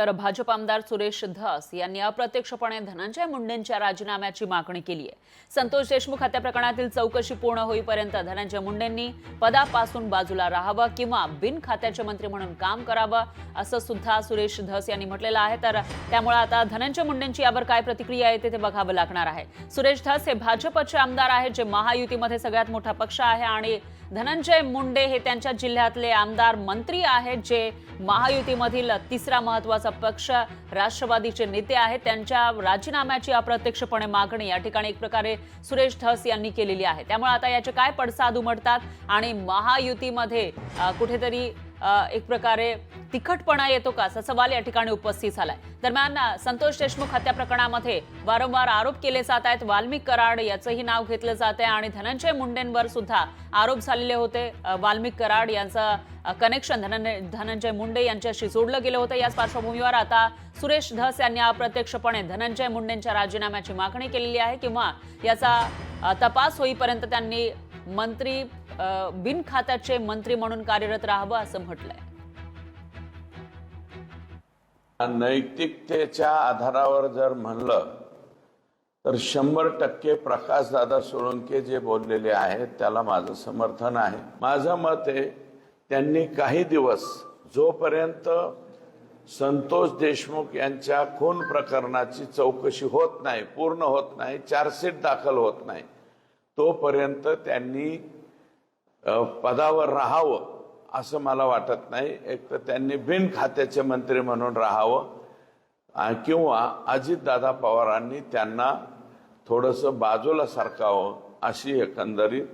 तर भाजप आमदार सुरेश धस यांनी अप्रत्यक्षपणे धनंजय मुंडेंच्या राजीनाम्याची मागणी केली आहे। संतोष देशमुख हत्या प्रकरणातील चौकशी पूर्ण होईपर्यंत धनंजय मुंडेंनी पदापासून बाजूला राहावं किंवा बिन खात्याचे मंत्री म्हणून काम करावं असं सुद्धा सुरेश धस यांनी म्हटलेलं आहे। तर त्यामुळे आता धनंजय मुंडेंची यावर काय प्रतिक्रिया येते ते बघावं लागणार आहे। सुरेश धस हे भाजपचे आमदार आहेत, जे महायुतीमध्ये सगळ्यात मोठा पक्ष आहे, आणि धनंजय मुंडे हे त्यांच्या जिल्ह्यातले आमदार मंत्री आहेत, जे महायुतीमधील तिसरा महत्त्वाचा पक्ष राष्ट्रवादीचे नेते आहेत। त्यांच्या राजीनाम्याची अप्रत्यक्षपणे मागणी या ठिकाणी एक प्रकारे सुरेश धस यांनी केलेली आहे। त्यामुळे आता याचे काय पडसाद उमटतात आणि महायुतीमध्ये कुठेतरी एक प्रकारे तिखटपणा येतो का, असा सवाल या ठिकाणी उपस्थित झालाय। दरम्यान संतोष देशमुख हत्या प्रकरणामध्ये वारंवार आरोप केले जात आहेत। वाल्मिक कराड याचंही नाव घेतलं जाते आणि धनंजय मुंडेंवर सुद्धा आरोप झालेले होते। वाल्मिक कराड यांचं कनेक्शन धनंजय मुंडे यांच्याशी जोडलं गेलं होतं। याच पार्श्वभूमीवर आता सुरेश धस यांनी अप्रत्यक्षपणे धनंजय मुंडेंच्या राजीनाम्याची मागणी केलेली आहे किंवा याचा तपास होईपर्यंत त्यांनी मंत्री बिन खात्याचे मंत्री म्हणून कार्यरत राहावं असं म्हटलंय। नैतिकतेच्या आधारावर जर म्हणलं तर 100% प्रकाशदादा सोळंके जे बोललेले आहेत त्याला माझं समर्थन आहे। माझं मत आहे, त्यांनी काही दिवस जोपर्यंत संतोष देशमुख यांच्या खून प्रकरणाची चौकशी होत नाही, पूर्ण होत नाही, चार्जशीट दाखल होत नाही, तोपर्यंत त्यांनी पदावर राहावं असं मला वाटत नाही। एक तर त्यांनी बिन खात्याचे मंत्री म्हणून राहावं किंवा अजितदादा पवारांनी त्यांना थोडंसं बाजूला सरकावं अशी एकंदरीत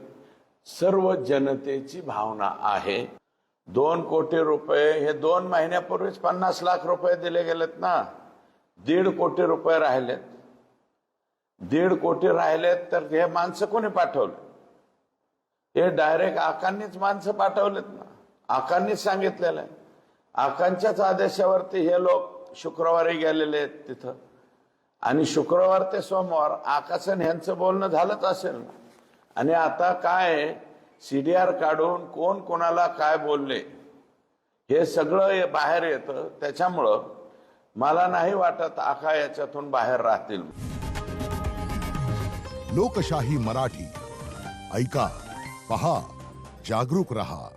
सर्व जनतेची भावना आहे। 2 कोटी रुपये हे 2 महिन्यापूर्वीच 50 लाख रुपये दिले गेलेत ना, 1.5 कोटी रुपये राहिलेत। 1.5 कोटी राहिलेत तर हे माणसं कोणी पाठवले? हे डायरेक्ट आकांनीच माणसं पाठवलेत ना, आकांनीच सांगितलेलं आहे। आकांच्याच आदेशावरती हे लोक शुक्रवारी गेलेले आहेत तिथं, आणि शुक्रवार ते सोमवार आकाशन यांचं बोलणं झालंच असेल ना। आणि आता काय CDR काढून कोण कोणाला काय बोलले हे सगळं बाहेर येतं। त्याच्यामुळं मला नाही वाटत आका याच्यातून बाहेर राहतील। लोकशाही मराठी ऐका, पहा, जागरूक रहा।